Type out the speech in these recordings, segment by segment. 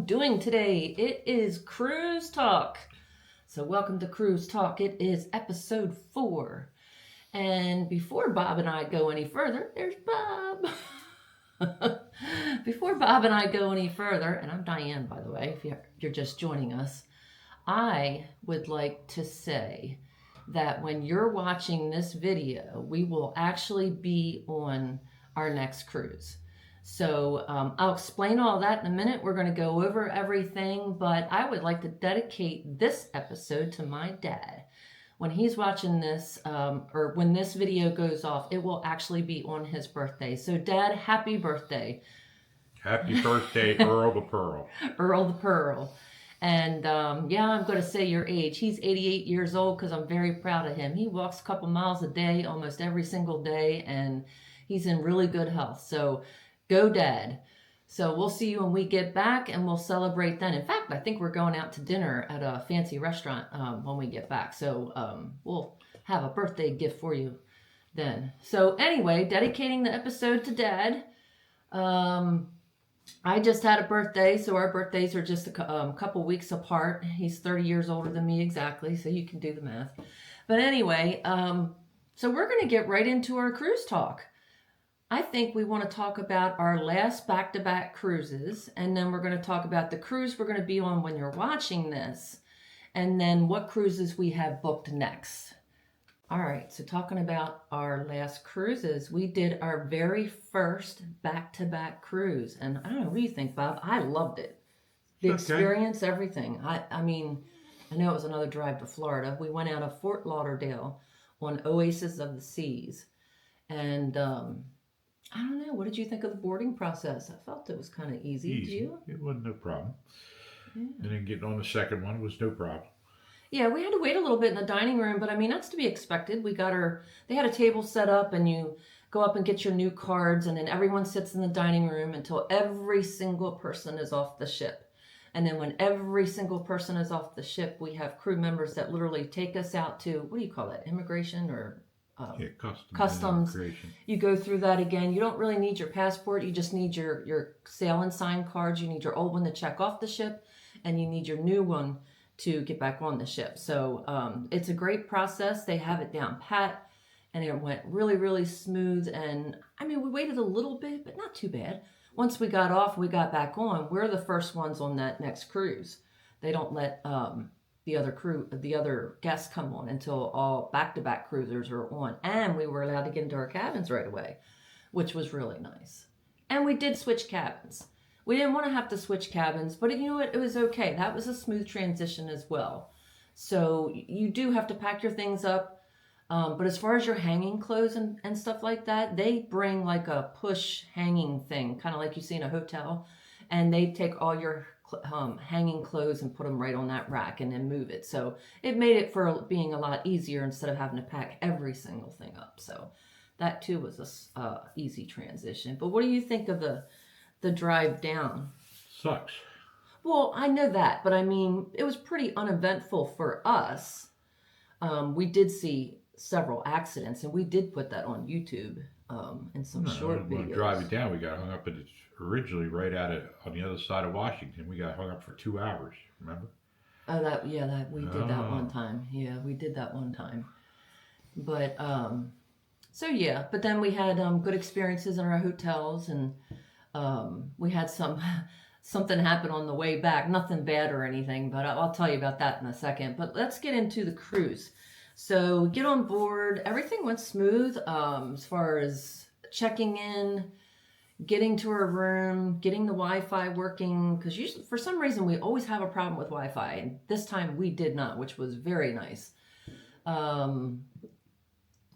everyone doing today? It is Cruise Talk. So, welcome to Cruise Talk. It is episode 4. And before Bob and I go any further, there's Bob. Before Bob and I go any further, and I'm Diane, by the way, if you're just joining us, I would like to say that when you're watching this video, we will actually be on our next cruise. So I'll explain all that in a minute. We're going to go over everything, but I would like to dedicate this episode to my dad. When he's watching this, or when this video goes off, it will actually be on his birthday. So Dad, happy birthday. Happy birthday, Earl the Pearl. Earl the Pearl. And yeah, I'm going to say your age. He's 88 years old because I'm very proud of him. He walks a couple miles a day, almost every single day, and he's in really good health. So go Dad. So we'll see you when we get back and we'll celebrate then. In fact, I think we're going out to dinner at a fancy restaurant when we get back. So we'll have a birthday gift for you then. So anyway, dedicating the episode to Dad. I just had a birthday, so our birthdays are just a couple weeks apart. He's 30 years older than me exactly, so you can do the math. But anyway, so we're going to get right into our cruise talk. I think we want to talk about our last back-to-back cruises, and then we're going to talk about the cruise we're going to be on when you're watching this, and then what cruises we have booked next. All right, so talking about our last cruises, we did our very first back-to-back cruise, and I don't know, what do you think, Bob? I loved it. The experience, everything. I mean, I know it was another drive to Florida. We went out of Fort Lauderdale on Oasis of the Seas, and I don't know, what did you think of the boarding process? I felt it was kind of easy. Did you? It wasn't no problem. Yeah. And then getting on the second one was no problem. Yeah, we had to wait a little bit in the dining room, but I mean, that's to be expected. They had a table set up and you go up and get your new cards, and then everyone sits in the dining room until every single person is off the ship. And then when every single person is off the ship, we have crew members that literally take us out to, what do you call that, immigration or customs. You go through that again. You don't really need your passport. You just need your sail and sign cards. You need your old one to check off the ship, and you need your new one to get back on the ship. So it's a great process. They have it down pat, and it went really, really smooth. And I mean, we waited a little bit, but not too bad. Once we got off, we got back on. We're the first ones on that next cruise. They don't let the other guests come on until all back-to-back cruisers are on. And we were allowed to get into our cabins right away, which was really nice. And we did switch cabins. We didn't want to have to switch cabins, but you know what? It was okay. That was a smooth transition as well. So you do have to pack your things up. But as far as your hanging clothes and stuff like that, they bring like a push hanging thing, kind of like you see in a hotel. And they take all your hanging clothes and put them right on that rack and then move it. So it made it for being a lot easier instead of having to pack every single thing up. So that too was a easy transition. But what do you think of the drive down? Sucks. Well, I know that, but I mean, it was pretty uneventful for us. We did see several accidents, and we did put that on YouTube in some short videos. When driving down, we got hung up, and it's originally right on the other side of Washington. We got hung up for 2 hours, remember? Oh, we did that one time. Yeah, we did that one time. But, so yeah, but then we had good experiences in our hotels, and we had something happen on the way back. Nothing bad or anything, but I'll tell you about that in a second. But let's get into the cruise. So get on board. Everything went smooth as far as checking in, getting to our room, getting the Wi-Fi working, because usually for some reason we always have a problem with Wi-Fi, and this time we did not, which was very nice. Went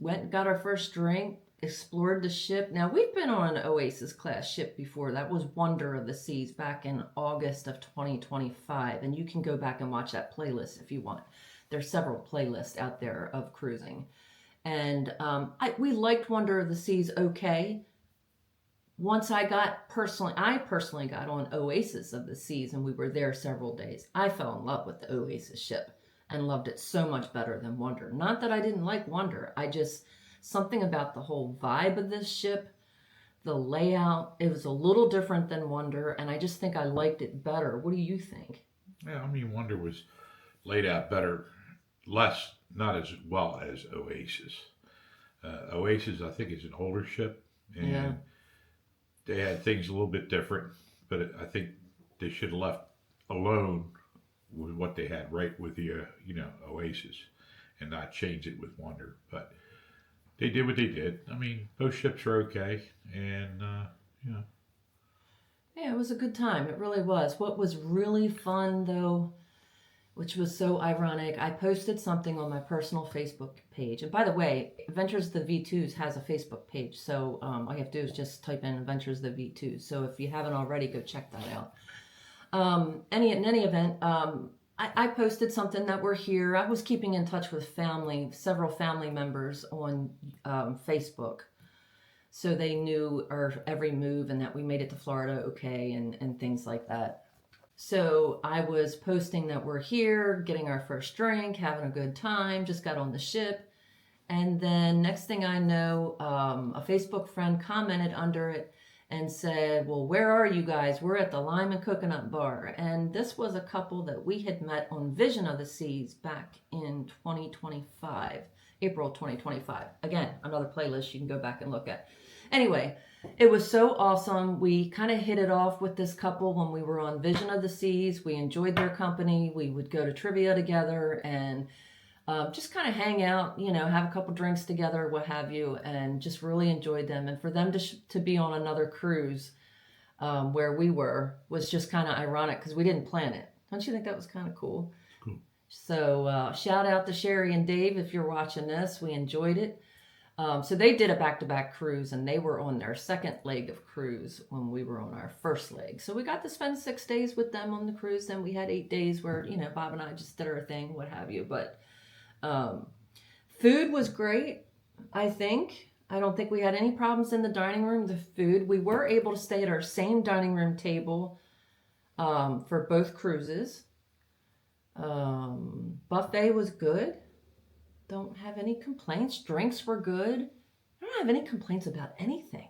and got our first drink, explored the ship. Now, we've been on an Oasis class ship before. That was Wonder of the Seas back in August of 2025, and you can go back and watch that playlist if you want. There's several playlists out there of cruising. And we liked Wonder of the Seas okay. Once I personally got on Oasis of the Seas, and we were there several days. I fell in love with the Oasis ship and loved it so much better than Wonder. Not that I didn't like Wonder. Something about the whole vibe of this ship, the layout. It was a little different than Wonder, and I just think I liked it better. What do you think? Yeah, I mean, Wonder was laid out better, less, not as well as Oasis. Oasis, I think, is an older ship, Yeah. and they had things a little bit different, but I think they should have left alone with what they had right with the Oasis, and not change it with Wonder. But they did what they did. I mean, both ships are okay, and you know, Yeah, it was a good time. It really was. What was really fun, though, which was so ironic, I posted something on my personal Facebook page. And by the way, Adventures of the V2s has a Facebook page. So all you have to do is just type in Adventures of the V2s. So if you haven't already, go check that out. In any event, I posted something that we're here. I was keeping in touch with several family members on Facebook. So they knew our every move and that we made it to Florida okay and things like that. So I was posting that we're here, getting our first drink, having a good time, just got on the ship. And then next thing I know, a Facebook friend commented under it and said, well, where are you guys? We're at the Lime and Coconut Bar. And this was a couple that we had met on Vision of the Seas back in 2025, April 2025. Again, another playlist you can go back and look at. Anyway, it was so awesome. We kind of hit it off with this couple when we were on Vision of the Seas. We enjoyed their company. We would go to trivia together and just kind of hang out, have a couple drinks together, what have you, and just really enjoyed them. And for them to be on another cruise where we were was just kind of ironic because we didn't plan it. Don't you think that was kind of cool? cool. So shout out to Sherry and Dave if you're watching this. We enjoyed it. So they did a back-to-back cruise, and they were on their second leg of cruise when we were on our first leg. So we got to spend 6 days with them on the cruise. Then we had 8 days where, Bob and I just did our thing, what have you. But food was great, I think. I don't think we had any problems in the dining room. The food, we were able to stay at our same dining room table for both cruises. Buffet was good. Don't have any complaints. Drinks were good. I don't have any complaints about anything.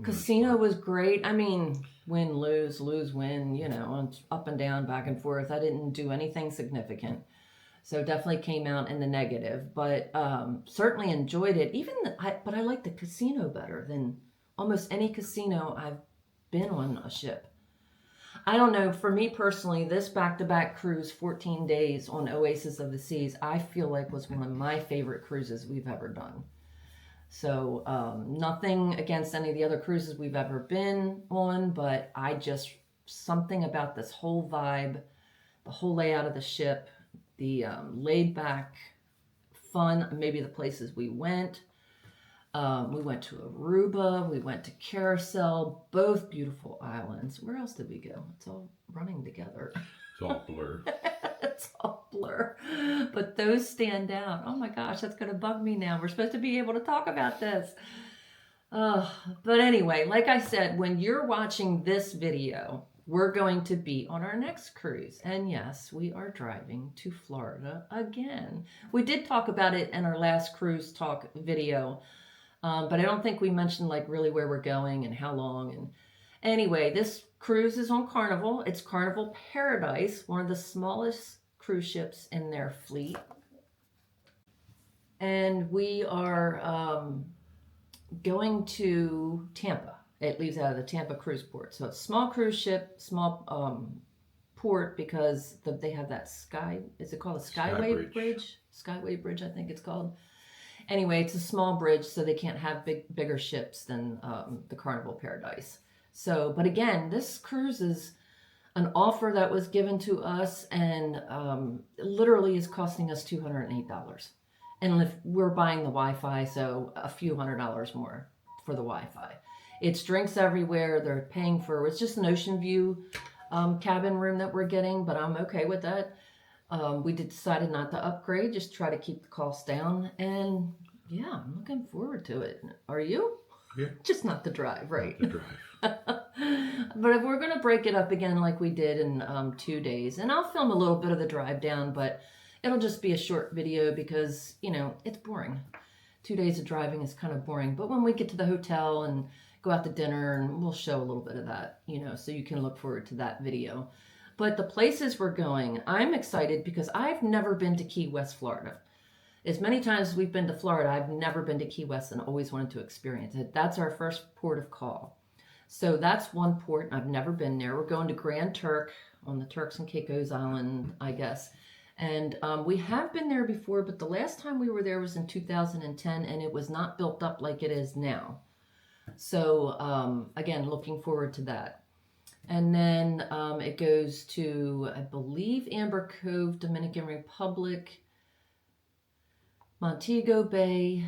Casino was great. I mean, win, lose, win, up and down, back and forth. I didn't do anything significant. So definitely came out in the negative, but certainly enjoyed it. But I like the casino better than almost any casino I've been on a ship. I don't know, for me personally, this back-to-back cruise, 14 days on Oasis of the Seas, I feel like was one of my favorite cruises we've ever done. So nothing against any of the other cruises we've ever been on, but something about this whole vibe, the whole layout of the ship, the laid-back fun, maybe the places we went. We went to Aruba, we went to Carousel, both beautiful islands. Where else did we go? It's all running together. It's all blur. It's all blur. But those stand out. Oh my gosh, that's going to bug me now. We're supposed to be able to talk about this. But anyway, like I said, when you're watching this video, we're going to be on our next cruise. And yes, we are driving to Florida again. We did talk about it in our last cruise talk video. But I don't think we mentioned really where we're going and how long. And anyway, this cruise is on Carnival. It's Carnival Paradise, one of the smallest cruise ships in their fleet. And we are going to Tampa. It leaves out of the Tampa cruise port. So it's a small cruise ship, small port because they have that is it called a Skyway Bridge? Skyway Bridge, I think it's called. Anyway, it's a small bridge, so they can't have bigger ships than the Carnival Paradise. So, but again, this cruise is an offer that was given to us and literally is costing us $208. And if we're buying the Wi-Fi, so a few $100 more for the Wi-Fi. It's drinks everywhere. They're paying for, it's just an ocean view cabin room that we're getting, but I'm okay with that. We decided not to upgrade, just try to keep the costs down. And yeah, I'm looking forward to it. Are you? Yeah. Just not the drive, right? Not the drive. But if we're going to break it up again like we did in 2 days, and I'll film a little bit of the drive down, but it'll just be a short video because, it's boring. 2 days of driving is kind of boring. But when we get to the hotel and go out to dinner, and we'll show a little bit of that, so you can look forward to that video. But the places we're going, I'm excited because I've never been to Key West, Florida. As many times as we've been to Florida, I've never been to Key West and always wanted to experience it. That's our first port of call. So that's one port. I've never been there. We're going to Grand Turk on the Turks and Caicos Island, I guess. And we have been there before, but the last time we were there was in 2010, and it was not built up like it is now. So again, looking forward to that. And then it goes to, I believe, Amber Cove, Dominican Republic, Montego Bay,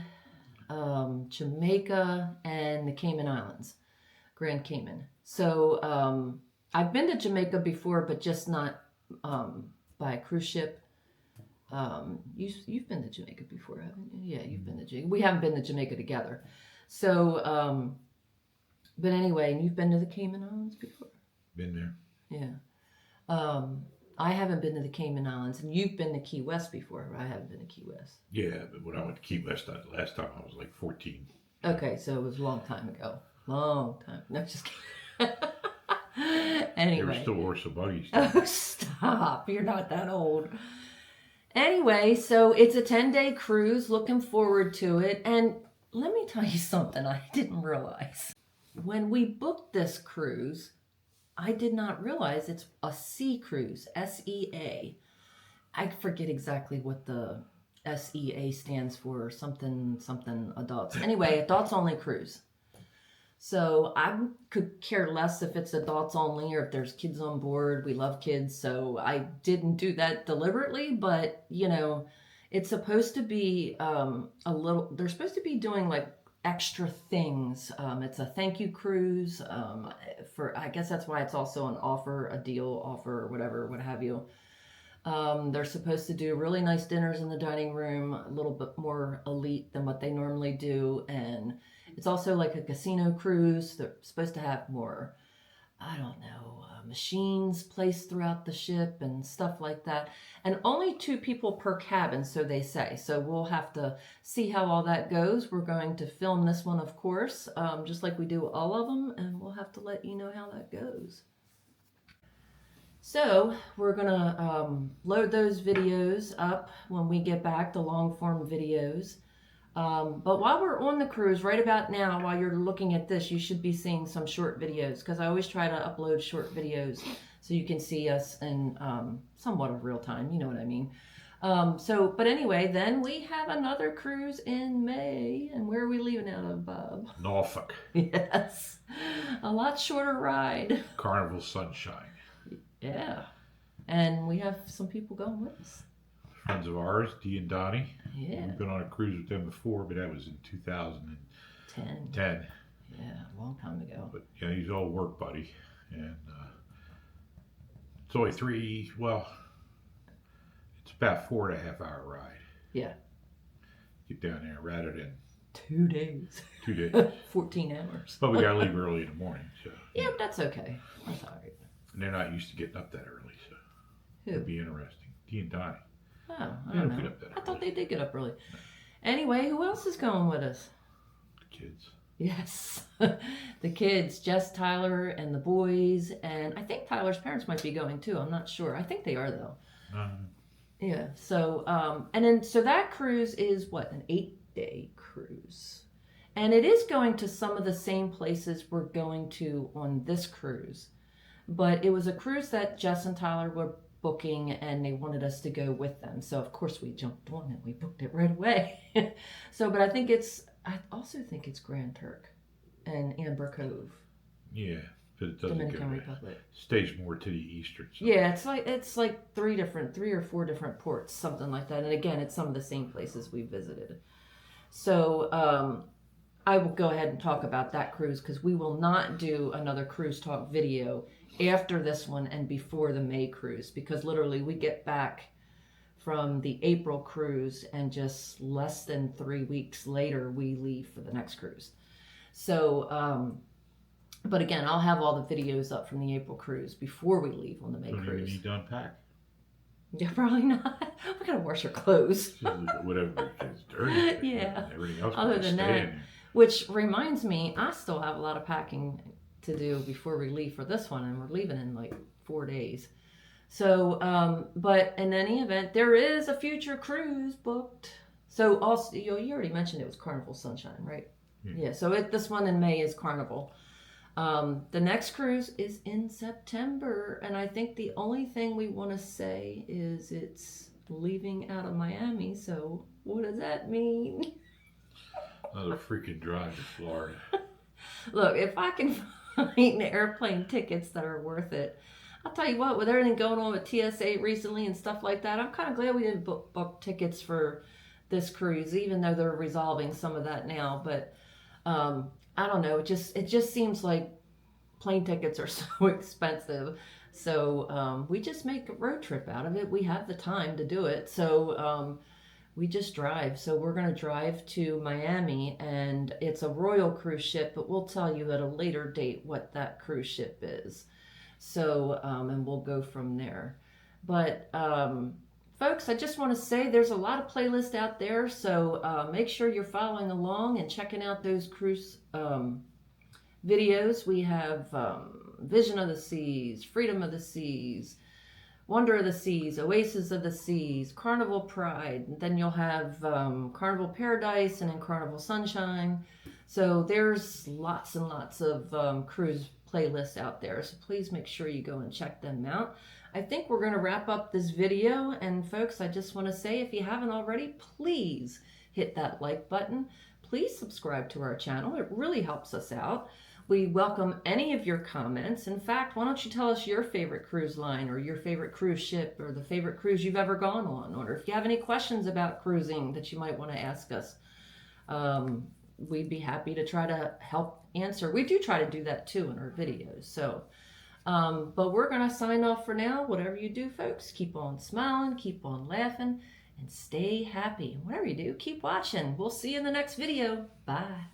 Jamaica, and the Cayman Islands, Grand Cayman. So I've been to Jamaica before, but just not by a cruise ship. You've been to Jamaica before, haven't you? Yeah, you've been to Jamaica. We haven't been to Jamaica together. So, but anyway, you've been to the Cayman Islands before? Been there. Yeah. I haven't been to the Cayman Islands, and you've been to Key West before. I haven't been to Key West. Yeah, but when I went to Key West last time, I was like 14. Okay, so it was a long time ago. Long time. No, just kidding. Anyway. There were still horse and buggies. Oh, stop. You're not that old. Anyway, so it's a 10-day cruise. Looking forward to it. And let me tell you something I didn't realize. When we booked this cruise, I did not realize it's a sea cruise, SEA. I forget exactly what the SEA stands for, something adults. Anyway, adults only cruise. So I could care less if it's adults only or if there's kids on board. We love kids, so I didn't do that deliberately, but it's supposed to be they're supposed to be doing like extra things. It's a thank you cruise I guess that's why it's also an offer, a deal offer, or whatever, what have you. They're supposed to do really nice dinners in the dining room, a little bit more elite than what they normally do. And it's also like a casino cruise. They're supposed to have more, I don't know, machines placed throughout the ship and stuff like that. And only 2 people per cabin, so they say. So we'll have to see how all that goes. We're going to film this one, of course, just like we do all of them, and we'll have to let you know how that goes. So we're going to load those videos up when we get back, the long form videos. But while we're on the cruise, right about now, while you're looking at this, you should be seeing some short videos, because I always try to upload short videos so you can see us in somewhat of real time, you know what I mean. But anyway, then we have another cruise in May. And where are we leaving out of, Bob? Norfolk. Yes. A lot shorter ride. Carnival Sunshine. Yeah. And we have some people going with us. Friends of ours, Dee and Donnie. Yeah. We've been on a cruise with them before, but that was in 2010. Yeah, a long time ago. But he's all work buddy, and it's only it's about 4.5 hour ride. Yeah. Get down there rather than 2 days. 2 days. 14 hours. But we gotta leave early in the morning, so. Yeah, that's okay. That's all right. And they're not used to getting up that early, so Who? it'd be interesting. Dee and Donnie. Oh, They I don't don't get know. up that I thought early. they did get up early. Anyway, who else is going with us? The kids. Yes. The kids, Jess, Tyler, and the boys. And I think Tyler's parents might be going too. I'm not sure. I think they are, though. Yeah. So, so that cruise is what? An 8-day cruise. And it is going to some of the same places we're going to on this cruise. But it was a cruise that Jess and Tyler were booking, and they wanted us to go with them. So of course we jumped on it. We booked it right away. But I also think it's Grand Turk and Amber Cove. Yeah, but it doesn't Dominican go Republic. Stays more to the eastern side. Yeah, it's like 3 or 4 different ports, something like that. And again, it's some of the same places we visited. So I will go ahead and talk about that cruise, because we will not do another cruise talk video after this one and before the May cruise, because literally we get back from the April cruise and just less than 3 weeks later we leave for the next cruise. So but again, I'll have all the videos up from the April cruise before we leave on the May Don't even cruise. need to unpack. Yeah, probably not. We gotta wash our clothes. Whatever, it's dirty. Yeah. Everything else. Other than that, Which reminds me, I still have a lot of packing to do before we leave for this one, and we're leaving in like 4 days. So, but in any event, there is a future cruise booked. So also, you already mentioned it was Carnival Sunshine, right? Yeah. So this one in May is Carnival. The next cruise is in September, and I think the only thing we want to say is it's leaving out of Miami. So what does that mean? Another freaking drive to Florida. Look, if I can find airplane tickets that are worth it, I'll tell you what, with everything going on with TSA recently and stuff like that, I'm kind of glad we didn't book tickets for this cruise, even though they're resolving some of that now. But I don't know, it just seems like plane tickets are so expensive. So we just make a road trip out of it. We have the time to do it. So we just drive. So we're going to drive to Miami, and it's a royal cruise ship, but we'll tell you at a later date what that cruise ship is. So, and we'll go from there. But, folks, I just want to say there's a lot of playlists out there. So make sure you're following along and checking out those cruise videos. We have Vision of the Seas, Freedom of the Seas, Wonder of the Seas, Oasis of the Seas, Carnival Pride. And then you'll have Carnival Paradise and then Carnival Sunshine. So there's lots and lots of cruise playlists out there. So please make sure you go and check them out. I think we're going to wrap up this video. And folks, I just want to say, if you haven't already, please hit that like button. Please subscribe to our channel. It really helps us out. We welcome any of your comments. In fact, why don't you tell us your favorite cruise line or your favorite cruise ship or the favorite cruise you've ever gone on, or if you have any questions about cruising that you might want to ask us. We'd be happy to try to help answer. We do try to do that too in our videos. So, but we're going to sign off for now. Whatever you do, folks, keep on smiling, keep on laughing, and stay happy. Whatever you do, keep watching. We'll see you in the next video. Bye.